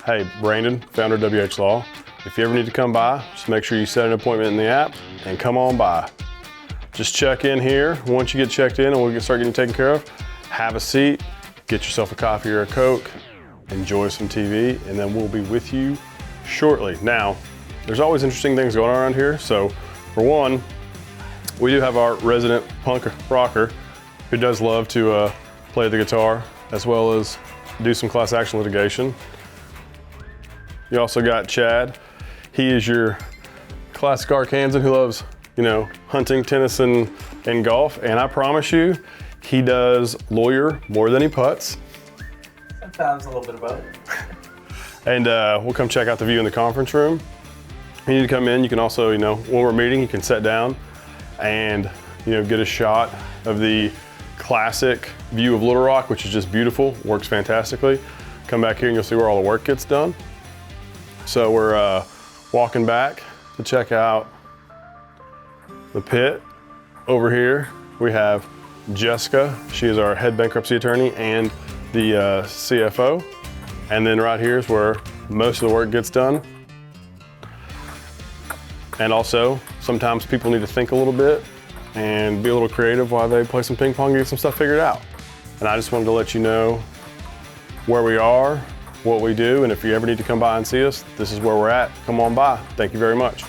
Hey, Brandon, founder of WH Law. If you ever need to come by, just make sure you set an appointment in the app and come on by. Just check in here. Once you get checked in and we'll start getting taken care of, have a seat, get yourself a coffee or a Coke, enjoy some TV, and then we'll be with you shortly. Now, there's always interesting things going on around here. So for one, we do have our resident punk rocker who does love to play the guitar as well as do some class action litigation. You also got Chad. He is your classic Arkansan who loves, hunting, tennis, and golf. And I promise you, he does lawyer more than he putts. Sometimes a little bit of both. And we'll come check out the view in the conference room. You need to come in. You can also, when we're meeting, you can sit down and, get a shot of the classic view of Little Rock, which is just beautiful, works fantastically. Come back here and you'll see where all the work gets done. So we're walking back to check out the pit. Over here, we have Jessica. She is our head bankruptcy attorney and the CFO. And then right here is where most of the work gets done. And also, sometimes people need to think a little bit and be a little creative while they play some ping pong and get some stuff figured out. And I just wanted to let you know where we are, what we do, and if you ever need to come by and see us, this is where we're at. Come on by. Thank you very much.